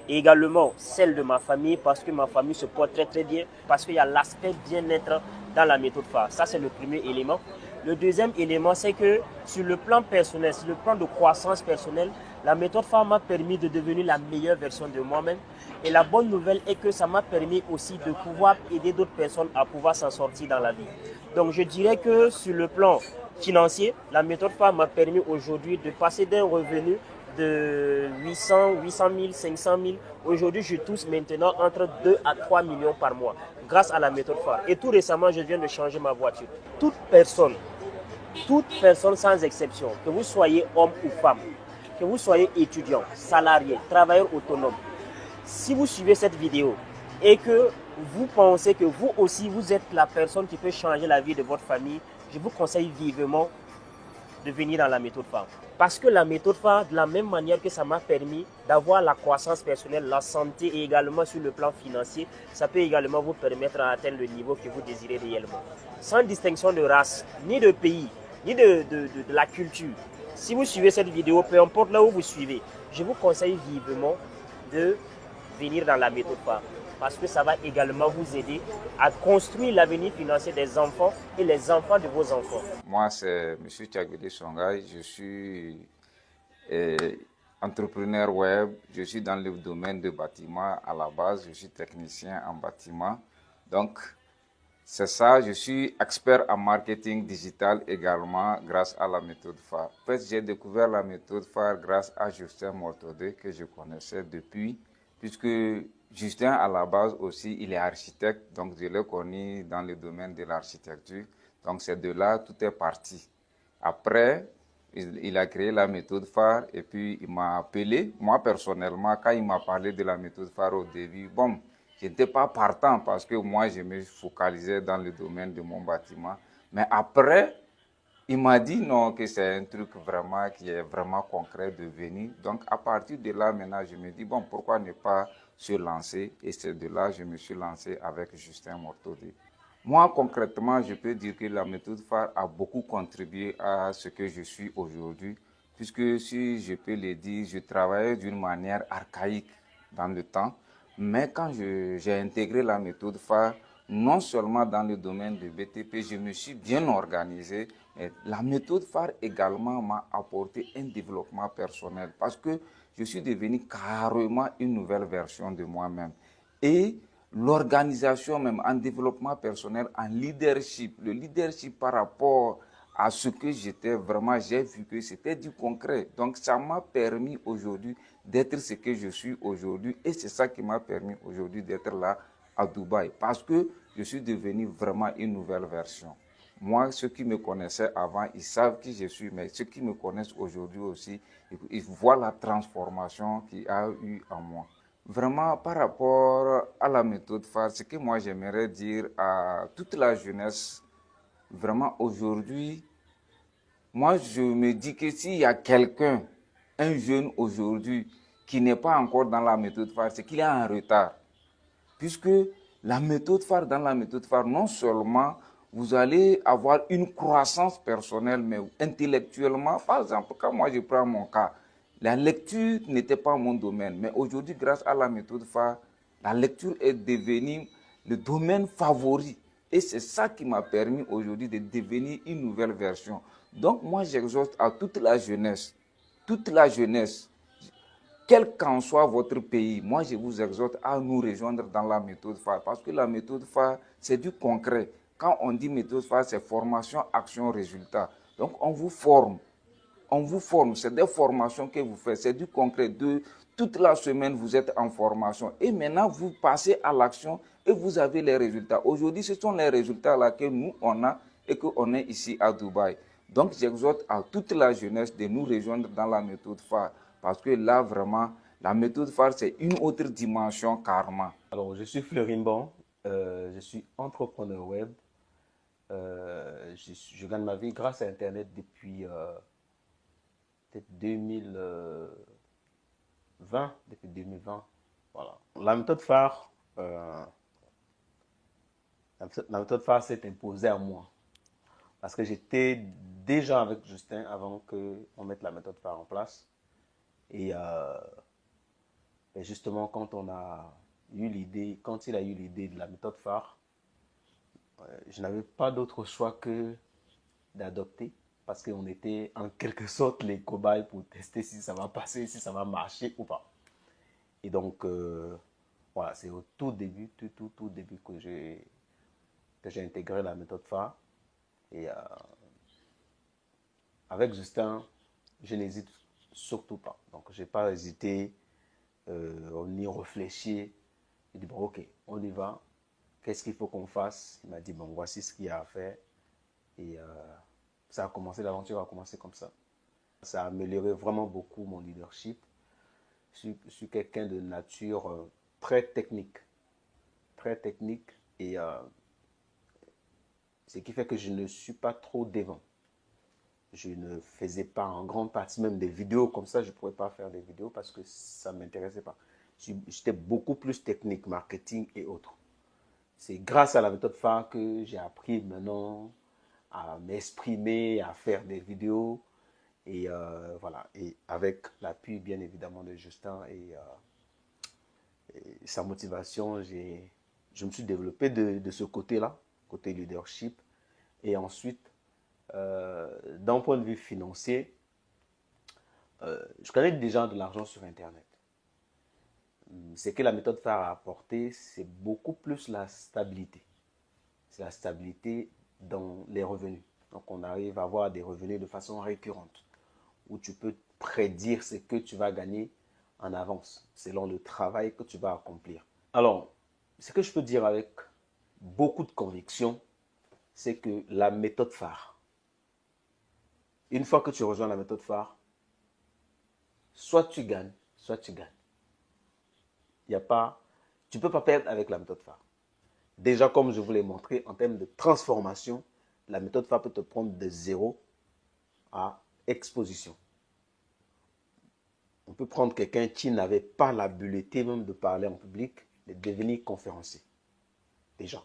et également celle de ma famille parce que ma famille se porte très très bien, parce qu'il y a l'aspect bien-être dans la méthode phare. Ça, c'est le premier élément. Le deuxième élément, c'est que sur le plan personnel, sur le plan de croissance personnelle, la méthode phare m'a permis de devenir la meilleure version de moi-même. Et la bonne nouvelle est que ça m'a permis aussi de pouvoir aider d'autres personnes à pouvoir s'en sortir dans la vie. Donc je dirais que sur le plan financier, la méthode phare m'a permis aujourd'hui de passer d'un revenu de 800 000, 500 000. Aujourd'hui, je touche maintenant entre 2 à 3 millions par mois grâce à la méthode phare. Et tout récemment, je viens de changer ma voiture. Toute personne sans exception, que vous soyez homme ou femme, que vous soyez étudiant, salarié, travailleur autonome, si vous suivez cette vidéo et que vous pensez que vous aussi, vous êtes la personne qui peut changer la vie de votre famille, je vous conseille vivement de venir dans la méthode phare. Parce que la méthode phare, de la même manière que ça m'a permis d'avoir la croissance personnelle, la santé et également sur le plan financier, ça peut également vous permettre d'atteindre le niveau que vous désirez réellement. Sans distinction de race, ni de pays, ni de la culture. Si vous suivez cette vidéo, peu importe là où vous suivez, je vous conseille vivement de venir dans la méthode phare parce que ça va également vous aider à construire l'avenir financier des enfants et les enfants de vos enfants. Moi, c'est M. Tchagwede Songhai. Je suis entrepreneur web. Je suis dans le domaine de bâtiment à la base. Je suis technicien en bâtiment. Donc, c'est ça. Je suis expert en marketing digital également grâce à la méthode phare. En fait, j'ai découvert la méthode phare grâce à Justin Mortodé que je connaissais depuis, puisque Justin, à la base aussi, il est architecte. Donc, je l'ai connu dans le domaine de l'architecture. Donc, c'est de là tout est parti. Après, il a créé la méthode phare et puis il m'a appelé. Moi, personnellement, quand il m'a parlé de la méthode phare au début, bon, je n'étais pas partant parce que moi, je me focalisais dans le domaine de mon bâtiment. Mais après, il m'a dit non, que c'est un truc vraiment qui est vraiment concret de venir. Donc, à partir de là, maintenant, je me dis, bon, pourquoi ne pas se lancer? Et c'est de là que je me suis lancé avec Justin Mortodé. Moi, concrètement, je peux dire que la méthode phare a beaucoup contribué à ce que je suis aujourd'hui, puisque si je peux le dire, je travaillais d'une manière archaïque dans le temps, mais quand j'ai intégré la méthode phare, non seulement dans le domaine du BTP, je me suis bien organisé, mais la méthode phare également m'a apporté un développement personnel parce que je suis devenu carrément une nouvelle version de moi-même. Et l'organisation même en développement personnel, en leadership, le leadership par rapport à ce que j'étais vraiment, j'ai vu que c'était du concret. Donc ça m'a permis aujourd'hui d'être ce que je suis aujourd'hui et c'est ça qui m'a permis aujourd'hui d'être là à Dubaï parce que je suis devenu vraiment une nouvelle version. Moi, ceux qui me connaissaient avant, ils savent qui je suis, mais ceux qui me connaissent aujourd'hui aussi, ils voient la transformation qu'il y a eu en moi. Vraiment, par rapport à la méthode phare, ce que moi j'aimerais dire à toute la jeunesse, vraiment aujourd'hui, moi je me dis que s'il y a quelqu'un, un jeune aujourd'hui, qui n'est pas encore dans la méthode phare, c'est qu'il est en retard. Puisque la méthode phare, dans la méthode phare, non seulement vous allez avoir une croissance personnelle, mais intellectuellement, par exemple, quand moi je prends mon cas, la lecture n'était pas mon domaine, mais aujourd'hui, grâce à la méthode phare, la lecture est devenue le domaine favori. Et c'est ça qui m'a permis aujourd'hui de devenir une nouvelle version. Donc moi, j'exhorte à toute la jeunesse, quel qu'en soit votre pays, moi je vous exhorte à nous rejoindre dans la méthode phare parce que la méthode phare, c'est du concret. Quand on dit méthode phare, c'est formation, action, résultat. Donc on vous forme, c'est des formations que vous faites, c'est du concret. Toute la semaine, vous êtes en formation et maintenant vous passez à l'action et vous avez les résultats. Aujourd'hui, ce sont les résultats là que nous, on a et qu'on est ici à Dubaï. Donc j'exhorte à toute la jeunesse de nous rejoindre dans la méthode phare. Parce que là, vraiment, la méthode phare, c'est une autre dimension carrément. Alors, je suis Fleurin Bon, je suis entrepreneur web. Je gagne ma vie grâce à Internet depuis peut-être 2020. Depuis 2020, voilà. La méthode phare s'est imposée à moi. Parce que j'étais déjà avec Justin avant qu'on mette la méthode phare en place. Et justement, quand il a eu l'idée de la méthode phare, je n'avais pas d'autre choix que d'adopter parce qu'on était en quelque sorte les cobayes pour tester si ça va passer, si ça va marcher ou pas. Et donc, voilà, c'est au tout début que j'ai intégré la méthode phare. Et avec Justin, je n'hésite surtout pas. Donc, je n'ai pas hésité, on y réfléchit. Il dit, bon, ok, on y va. Qu'est-ce qu'il faut qu'on fasse? Il m'a dit, bon, voici ce qu'il y a à faire. Et ça a commencé, l'aventure a commencé comme ça. Ça a amélioré vraiment beaucoup mon leadership. Je suis quelqu'un de nature très technique. Très technique. Et ce qui fait que je ne suis pas trop devant. Je ne faisais pas en grande partie même des vidéos comme ça. Je ne pourrais pas faire des vidéos parce que ça ne m'intéressait pas. J'étais beaucoup plus technique, marketing et autres. C'est grâce à la méthode phare que j'ai appris maintenant à m'exprimer, à faire des vidéos. Et voilà, et avec l'appui bien évidemment de Justin et sa motivation, je me suis développé de ce côté-là, côté leadership. Et ensuite, d'un point de vue financier, je connais déjà de l'argent sur Internet. Ce que la méthode phare a apporté, c'est beaucoup plus la stabilité. C'est la stabilité dans les revenus. Donc, on arrive à avoir des revenus de façon récurrente, où tu peux prédire ce que tu vas gagner en avance, selon le travail que tu vas accomplir. Alors, ce que je peux dire avec beaucoup de conviction, c'est que la méthode phare, une fois que tu rejoins la méthode phare, soit tu gagnes, soit tu gagnes. Tu ne peux pas perdre avec la méthode phare. Déjà, comme je vous l'ai montré, en termes de transformation, la méthode phare peut te prendre de 0 à exposition. On peut prendre quelqu'un qui n'avait pas l'habileté même de parler en public, de devenir conférencier. Déjà.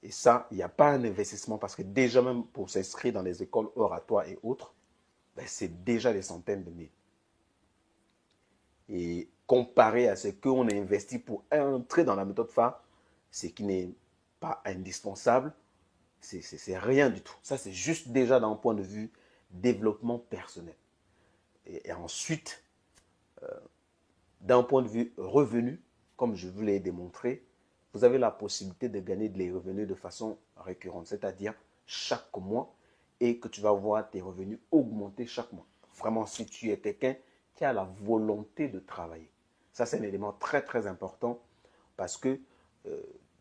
Et ça, il n'y a pas un investissement parce que déjà même pour s'inscrire dans les écoles oratoires et autres, ben, c'est déjà des centaines de mille. Et comparé à ce qu'on a investi pour entrer dans la méthode phare, ce qui n'est pas indispensable, c'est rien du tout. Ça, c'est juste déjà d'un point de vue développement personnel. Et ensuite, d'un point de vue revenu, comme je vous l'ai démontré, vous avez la possibilité de gagner des revenus de façon récurrente, c'est-à-dire chaque mois, et que tu vas voir tes revenus augmenter chaque mois. Vraiment, si tu es quelqu'un qui a la volonté de travailler. Ça, c'est un élément très, très important parce que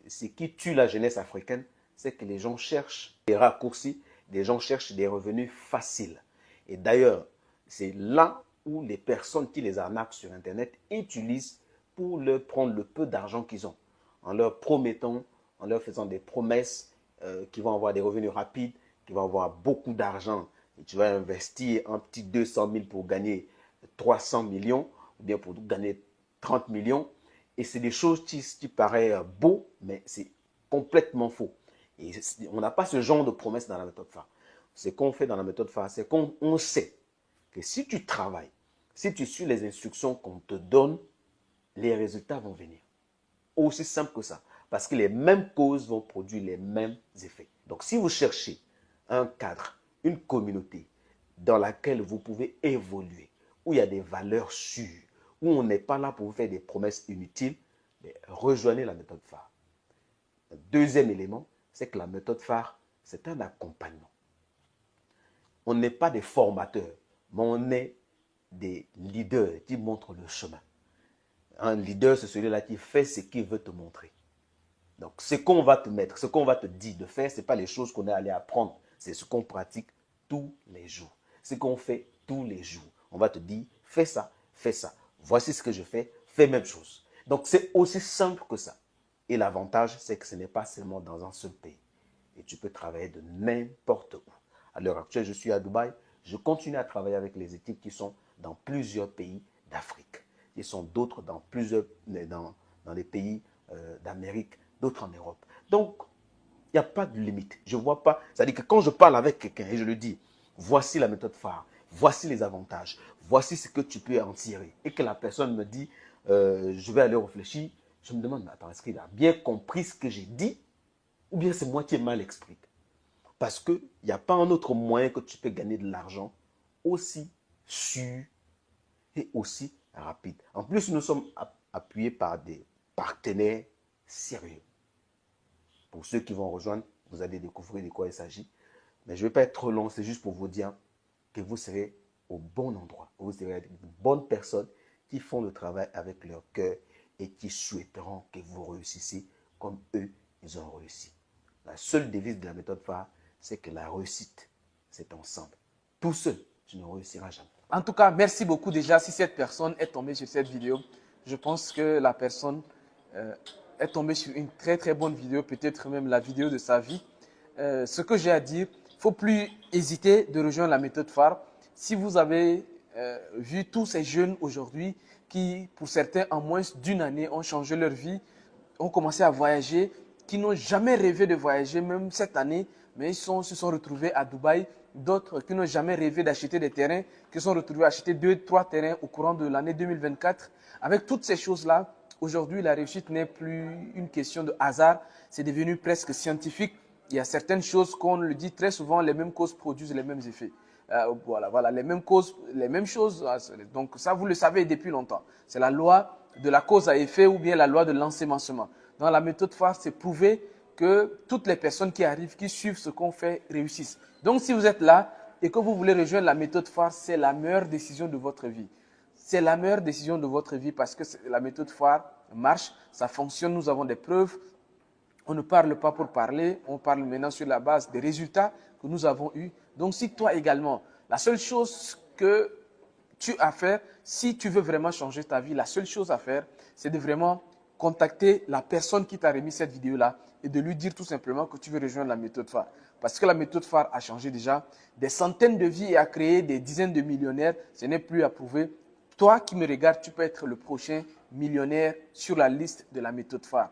ce qui tue la jeunesse africaine, c'est que les gens cherchent des raccourcis, les gens cherchent des revenus faciles. Et d'ailleurs, c'est là où les personnes qui les arnaquent sur Internet utilisent pour leur prendre le peu d'argent qu'ils ont, en leur promettant, en leur faisant des promesses qui vont avoir des revenus rapides, qui vont avoir beaucoup d'argent. Et tu vas investir un petit 200 000 pour gagner 300 millions, ou bien pour gagner 30 millions. Et c'est des choses qui paraissent beaux, mais c'est complètement faux. Et on n'a pas ce genre de promesses dans la méthode phare. Ce qu'on fait dans la méthode phare, c'est qu'on sait que si tu travailles, si tu suis les instructions qu'on te donne, les résultats vont venir. Aussi simple que ça. Parce que les mêmes causes vont produire les mêmes effets. Donc, si vous cherchez un cadre, une communauté dans laquelle vous pouvez évoluer, où il y a des valeurs sûres, où on n'est pas là pour vous faire des promesses inutiles, mais rejoignez la méthode phare. Le deuxième élément, c'est que la méthode phare, c'est un accompagnement. On n'est pas des formateurs, mais on est des leaders qui montrent le chemin. Un leader, c'est celui-là qui fait ce qu'il veut te montrer. Donc, ce qu'on va te mettre, ce qu'on va te dire de faire, ce n'est pas les choses qu'on est allé apprendre. C'est ce qu'on pratique tous les jours. Ce qu'on fait tous les jours. On va te dire, fais ça, fais ça. Voici ce que je fais même chose. Donc, c'est aussi simple que ça. Et l'avantage, c'est que ce n'est pas seulement dans un seul pays. Et tu peux travailler de n'importe où. À l'heure actuelle, je suis à Dubaï. Je continue à travailler avec les équipes qui sont dans plusieurs pays d'Afrique. Ils sont d'autres dans les pays d'Amérique, d'autres en Europe. Donc, il n'y a pas de limite. Je ne vois pas. C'est-à-dire que quand je parle avec quelqu'un et je lui dis, voici la méthode phare, voici les avantages, voici ce que tu peux en tirer. Et que la personne me dit, je vais aller réfléchir. Je me demande, attends, est-ce qu'il a bien compris ce que j'ai dit ou bien c'est moi qui ai mal expliqué? Parce qu'il n'y a pas un autre moyen que tu peux gagner de l'argent aussi sûr et aussi rapide. En plus, nous sommes appuyés par des partenaires sérieux. Pour ceux qui vont rejoindre, vous allez découvrir de quoi il s'agit. Mais je ne vais pas être trop long, c'est juste pour vous dire que vous serez au bon endroit. Vous serez avec de bonnes personnes qui font le travail avec leur cœur et qui souhaiteront que vous réussissiez comme eux, ils ont réussi. La seule devise de la méthode phare, c'est que la réussite, c'est ensemble. Tout seul, tu ne réussiras jamais. En tout cas, merci beaucoup déjà si cette personne est tombée sur cette vidéo. Je pense que la personne est tombée sur une très très bonne vidéo, peut-être même la vidéo de sa vie. Ce que j'ai à dire, il ne faut plus hésiter de rejoindre la méthode phare. Si vous avez vu tous ces jeunes aujourd'hui qui, pour certains, en moins d'une année, ont changé leur vie, ont commencé à voyager, qui n'ont jamais rêvé de voyager, même cette année, mais ils se sont retrouvés à Dubaï d'autres qui n'ont jamais rêvé d'acheter des terrains, qui sont retrouvés à acheter 2-3 terrains au courant de l'année 2024. Avec toutes ces choses-là, aujourd'hui, la réussite n'est plus une question de hasard, c'est devenu presque scientifique. Il y a certaines choses qu'on le dit très souvent, les mêmes causes produisent les mêmes effets. Voilà, les mêmes causes, les mêmes choses. Donc ça, vous le savez depuis longtemps. C'est la loi de la cause à effet ou bien la loi de l'ensemencement. Dans la méthode phare, c'est prouvé que toutes les personnes qui arrivent, qui suivent ce qu'on fait, réussissent. Donc si vous êtes là et que vous voulez rejoindre la méthode phare, c'est la meilleure décision de votre vie. C'est la meilleure décision de votre vie parce que la méthode phare marche, ça fonctionne, nous avons des preuves. On ne parle pas pour parler, on parle maintenant sur la base des résultats que nous avons eus. Donc si toi également, la seule chose que tu as à faire, si tu veux vraiment changer ta vie, la seule chose à faire, c'est de vraiment contacter la personne qui t'a remis cette vidéo-là et de lui dire tout simplement que tu veux rejoindre la méthode phare. Parce que la méthode phare a changé déjà des centaines de vies et a créé des dizaines de millionnaires. Ce n'est plus à prouver. Toi qui me regardes, tu peux être le prochain millionnaire sur la liste de la méthode phare.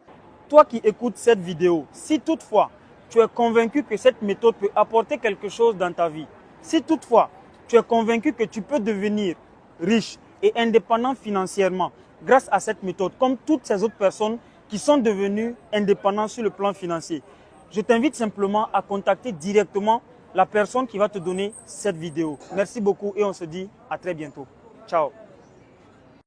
Toi qui écoutes cette vidéo, si toutefois tu es convaincu que cette méthode peut apporter quelque chose dans ta vie, si toutefois tu es convaincu que tu peux devenir riche et indépendant financièrement grâce à cette méthode, comme toutes ces autres personnes qui sont devenues indépendantes sur le plan financier, je t'invite simplement à contacter directement la personne qui va te donner cette vidéo. Merci beaucoup et on se dit à très bientôt. Ciao.